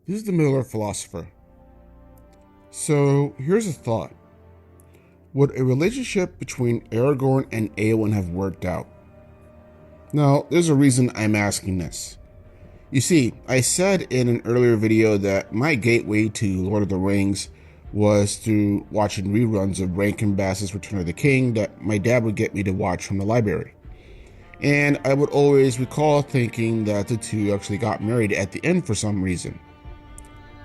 This is the Miller philosopher. So here's a thought. Would a relationship between Aragorn and Eowyn have worked out? Now, there's a reason I'm asking this. You see, I said in an earlier video that my gateway to Lord of the Rings was through watching reruns of Rankin Bass's Return of the King that my dad would get me to watch from the library. And I would always recall thinking that the two actually got married at the end for some reason.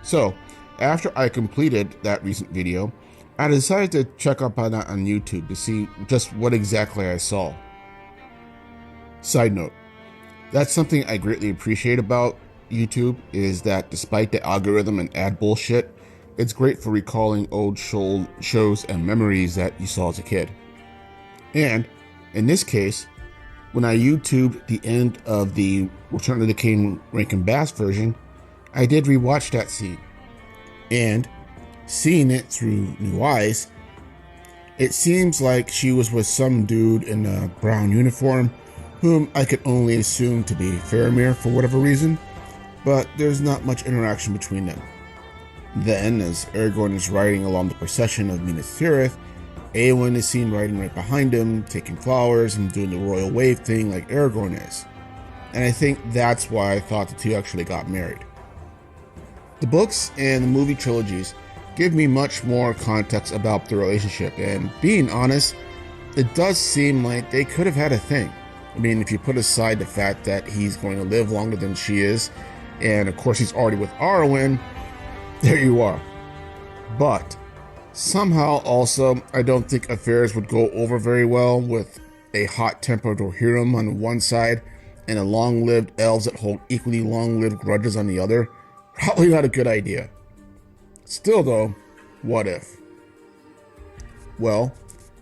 So, after I completed that recent video, I decided to check up on that on YouTube to see just what exactly I saw. Side note, that's something I greatly appreciate about YouTube is that despite the algorithm and ad bullshit, it's great for recalling old shows and memories that you saw as a kid. And in this case, when I YouTubed the end of the Return of the King Rankin Bass version, I did rewatch that scene. And seeing it through new eyes, it seems like she was with some dude in a brown uniform whom I could only assume to be Faramir for whatever reason, but there's not much interaction between them. Then, as Aragorn is riding along the procession of Minas Tirith, Eowyn is seen riding right behind him, taking flowers and doing the royal wave thing like Aragorn is. And I think that's why I thought the two actually got married. The books and the movie trilogies give me much more context about the relationship, and being honest, it does seem like they could have had a thing. I mean, if you put aside the fact that he's going to live longer than she is, and of course he's already with Arwen, there you are. But somehow also, I don't think affairs would go over very well with a hot-tempered Rohirrim on one side and a long-lived elves that hold equally long-lived grudges on the other. Probably not a good idea. Still though, what if? Well,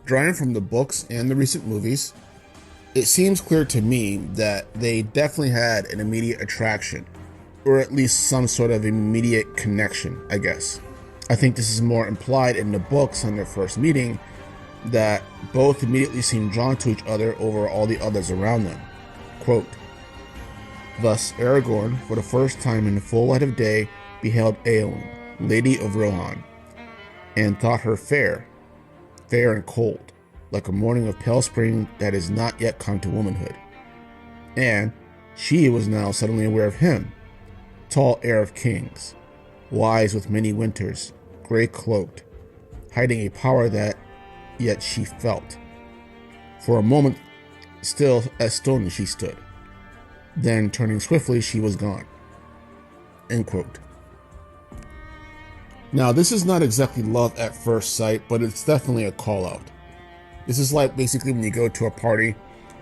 drawing from the books and the recent movies, it seems clear to me that they definitely had an immediate attraction, or at least some sort of immediate connection, I guess. I think this is more implied in the books on their first meeting, that both immediately seem drawn to each other over all the others around them. Quote, "Thus Aragorn, for the first time in the full light of day, beheld Eowyn, Lady of Rohan, and thought her fair and cold, like a morning of pale spring that is not yet come to womanhood. And she was now suddenly aware of him, tall heir of kings, wise with many winters, grey cloaked, hiding a power that yet she felt. For a moment, still as stone she stood. Then, turning swiftly, she was gone." End quote. Now, this is not exactly love at first sight, but it's definitely a call-out. This is like basically when you go to a party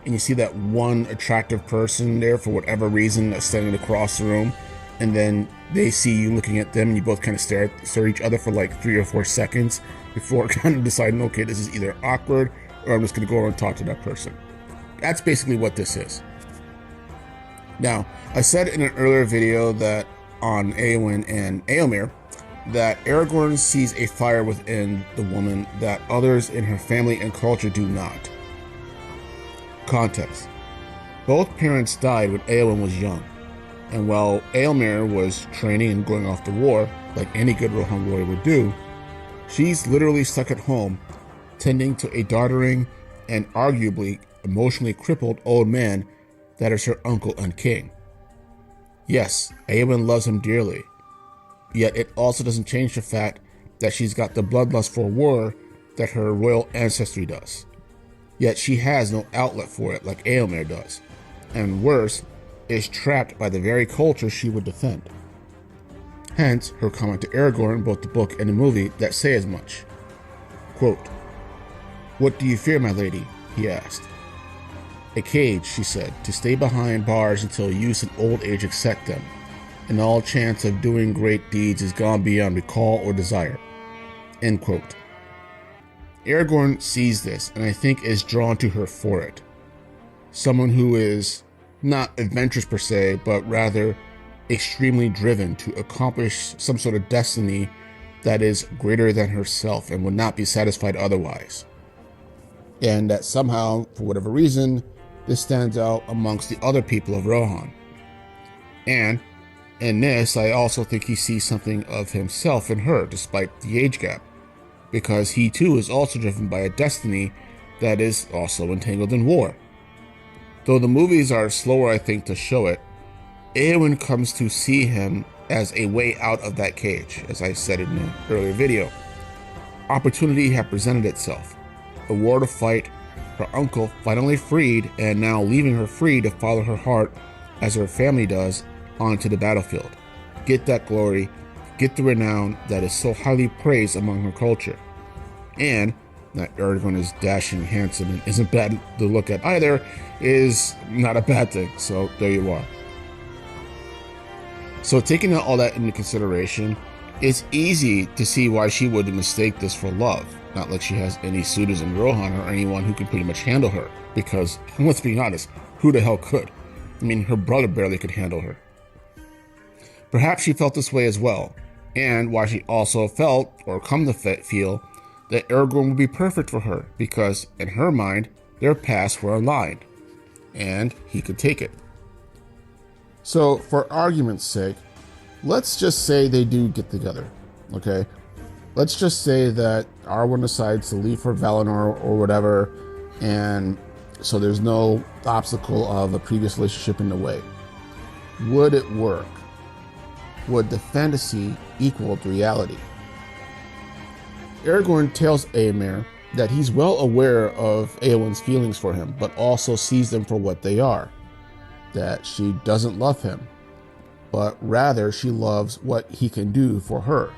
and you see that one attractive person there for whatever reason that's standing across the room, and then they see you looking at them and you both kind of stare at each other for like 3 or 4 seconds before kind of deciding, okay, this is either awkward or I'm just going to go over and talk to that person. That's basically what this is. Now, I said in an earlier video that on Eowyn and Eomer that Aragorn sees a fire within the woman that others in her family and culture do not. Context. Both parents died when Eowyn was young, and while Eomer was training and going off to war, like any good Rohan warrior would do, she's literally stuck at home, tending to a doddering and arguably emotionally crippled old man that is her uncle and king. Yes, Eowyn loves him dearly, yet it also doesn't change the fact that she's got the bloodlust for war that her royal ancestry does. Yet she has no outlet for it like Eomer does, and worse, is trapped by the very culture she would defend. Hence, her comment to Aragorn in both the book and the movie that say as much. Quote, "What do you fear, my lady?" he asked. "A cage," she said, "to stay behind bars until use and old age accept them, and all chance of doing great deeds is gone beyond recall or desire." End quote. Aragorn sees this, and I think is drawn to her for it. Someone who is not adventurous per se, but rather extremely driven to accomplish some sort of destiny that is greater than herself and would not be satisfied otherwise. And that somehow, for whatever reason, this stands out amongst the other people of Rohan. And In this, I also think he sees something of himself in her, despite the age gap, because he too is also driven by a destiny that is also entangled in war. Though the movies are slower, I think, to show it, Eowyn comes to see him as a way out of that cage, as I said in an earlier video. Opportunity had presented itself. A war to fight, her uncle finally freed, and now leaving her free to follow her heart, as her family does, onto the battlefield. Get that glory, get the renown that is so highly praised among her culture. And that Aragorn is dashing, handsome, and isn't bad to look at either is not a bad thing, so there you are. So taking all that into consideration, it's easy to see why she would mistake this for love. Not like she has any suitors in Rohan or anyone who can pretty much handle her, because, let's be honest, who the hell could? I mean, her brother barely could handle her. Perhaps she felt this way as well, and why she also felt, or come to feel, that Aragorn would be perfect for her, because in her mind, their paths were aligned, and he could take it. So, for argument's sake, let's just say they do get together, okay? Let's just say that Arwen decides to leave for Valinor or whatever, and so there's no obstacle of a previous relationship in the way. Would it work? Would the fantasy equal the reality? Aragorn tells Éomer that he's well aware of Éowyn's feelings for him, but also sees them for what they are. That she doesn't love him, but rather she loves what he can do for her.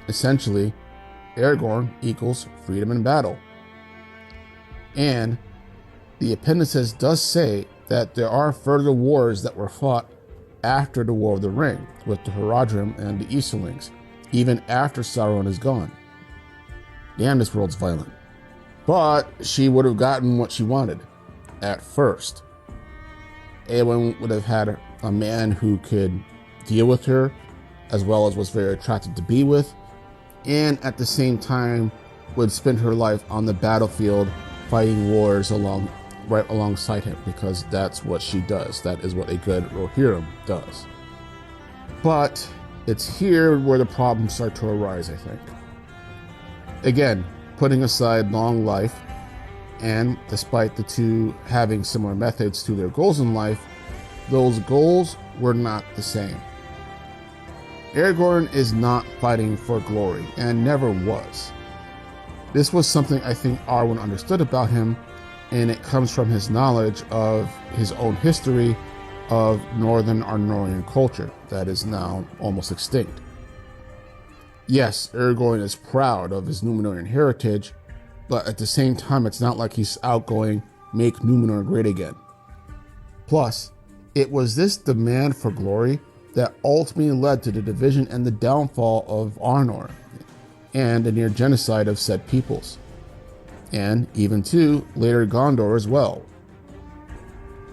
Essentially, Aragorn equals freedom in battle. And the appendices does say that there are further wars that were fought after the War of the Ring with the Haradrim and the Easterlings, even after Sauron is gone. Damn, this world's violent. But she would have gotten what she wanted at first. Eowyn would have had a man who could deal with her, as well as was very attractive to be with, and at the same time would spend her life on the battlefield fighting wars right alongside him, because that's what she does. That is what a good Rohirrim does. But it's here where the problems start to arise, I think. Again, putting aside long life, and despite the two having similar methods to their goals in life, those goals were not the same. Aragorn is not fighting for glory, and never was. This was something I think Arwen understood about him, and it comes from his knowledge of his own history of Northern Arnorian culture that is now almost extinct. Yes, Aragorn is proud of his Númenórean heritage, but at the same time, it's not like he's out going, make Númenor great again. Plus, it was this demand for glory that ultimately led to the division and the downfall of Arnor, and the near genocide of said peoples, and even to later Gondor as well.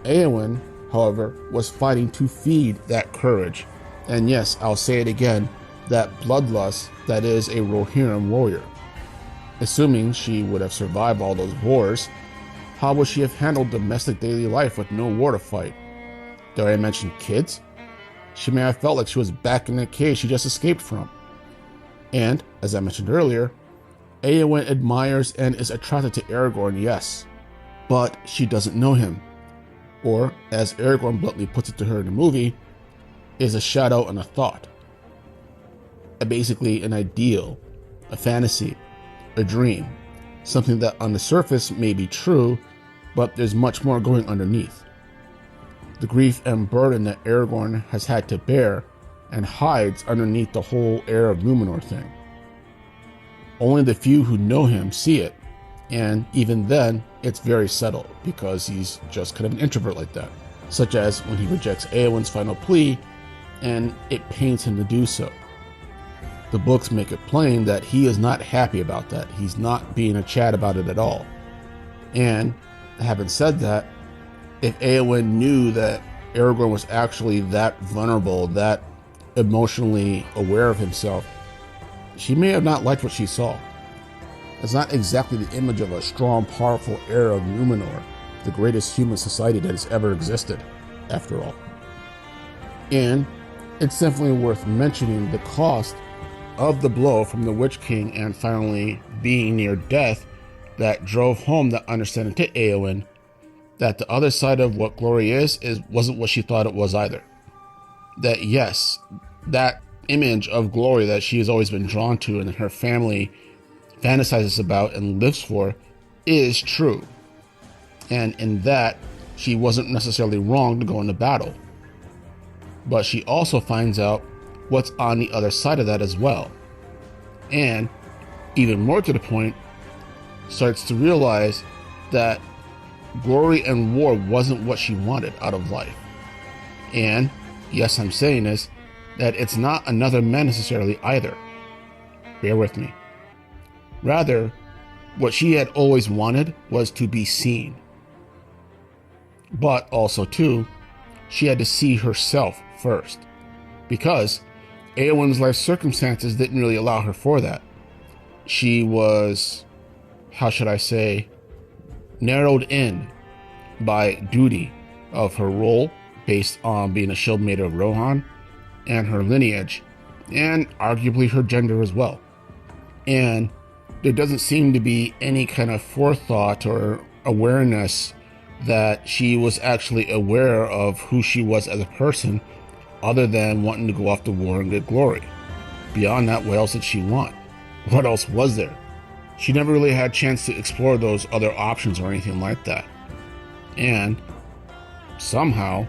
Éowyn, however, was fighting to feed that courage, and yes, I'll say it again, that bloodlust that is a Rohirrim warrior. Assuming she would have survived all those wars, how would she have handled domestic daily life with no war to fight? Did I mention kids? She may have felt like she was back in the cage she just escaped from. And, as I mentioned earlier, Éowyn admires and is attracted to Aragorn, yes, but she doesn't know him. Or, as Aragorn bluntly puts it to her in the movie, is a shadow and a thought. Basically an ideal, a fantasy, a dream, something that on the surface may be true, but there's much more going underneath. The grief and burden that Aragorn has had to bear and hides underneath the whole air of Númenor thing. Only the few who know him see it, and even then, it's very subtle, because he's just kind of an introvert like that, such as when he rejects Éowyn's final plea, and it pains him to do so. The books make it plain that he is not happy about that. He's not being a Chad about it at all. And, having said that, if Éowyn knew that Aragorn was actually that vulnerable, that emotionally aware of himself, she may have not liked what she saw. It's not exactly the image of a strong, powerful heir of Númenor, the greatest human society that has ever existed, after all. And it's definitely worth mentioning the cost of the blow from the Witch King and finally being near death that drove home that understanding to Eowyn that the other side of what glory is wasn't what she thought it was either. That yes, that image of glory that she has always been drawn to and her family fantasizes about and lives for is true. And in that, she wasn't necessarily wrong to go into battle. But she also finds out what's on the other side of that as well. And even more to the point, starts to realize that glory and war wasn't what she wanted out of life. And yes, I'm saying this, that it's not another man necessarily either. Bear with me. Rather, what she had always wanted was to be seen. But also too, she had to see herself first. Because Eowyn's life circumstances didn't really allow her for that. She was, how should I say, narrowed in by duty of her role based on being a shieldmate of Rohan and her lineage, and arguably her gender as well. And there doesn't seem to be any kind of forethought or awareness that she was actually aware of who she was as a person, other than wanting to go off to war and get glory. Beyond that, what else did she want? What else was there? She never really had a chance to explore those other options or anything like that. And somehow,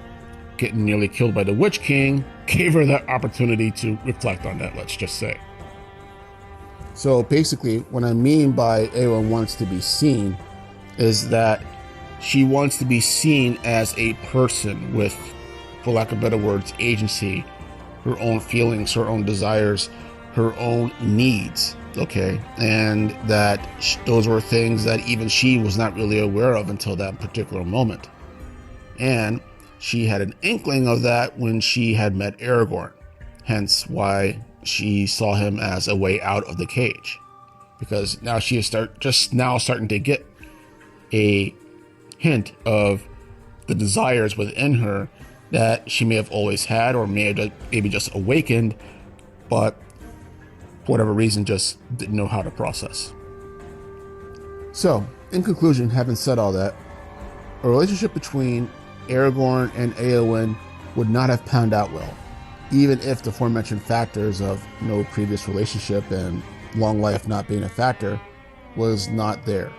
getting nearly killed by the Witch King gave her that opportunity to reflect on that, let's just say. So basically, what I mean by Eowyn wants to be seen is that she wants to be seen as a person with, for lack of better words, agency, her own feelings, her own desires, her own needs, okay? And that those were things that even she was not really aware of until that particular moment. And she had an inkling of that when she had met Aragorn, hence why she saw him as a way out of the cage. Because now she is just now starting to get a hint of the desires within her that she may have always had, or may have maybe just awakened, but for whatever reason just didn't know how to process. So, in conclusion, having said all that, a relationship between Aragorn and Eowyn would not have panned out well, even if the aforementioned factors of no previous relationship and long life not being a factor was not there.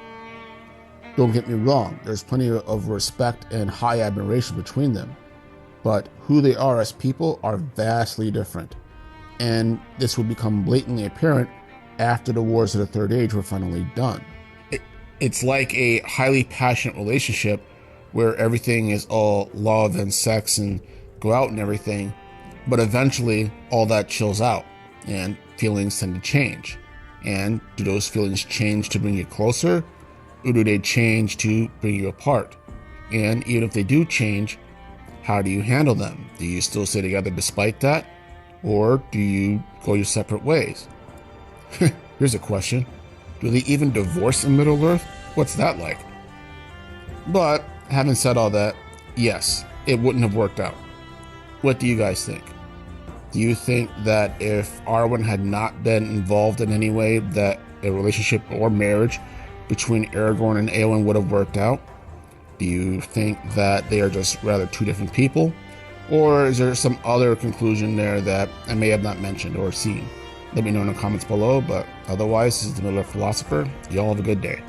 Don't get me wrong, there's plenty of respect and high admiration between them, but who they are as people are vastly different. And this would become blatantly apparent after the Wars of the Third Age were finally done. It's like a highly passionate relationship where everything is all love and sex and go out and everything, but eventually all that chills out and feelings tend to change. And do those feelings change to bring you closer, or do they change to bring you apart? And even if they do change, how do you handle them? Do you still stay together despite that? Or do you go your separate ways? Here's a question. Do they even divorce in Middle-earth? What's that like? But having said all that, yes, it wouldn't have worked out. What do you guys think? Do you think that if Arwen had not been involved in any way, that a relationship or marriage between Aragorn and Eowyn would have worked out? Do you think that they are just rather two different people? Or is there some other conclusion there that I may have not mentioned or seen? Let me know in the comments below, but otherwise, this is the Middle-earth Philosopher. Y'all have a good day.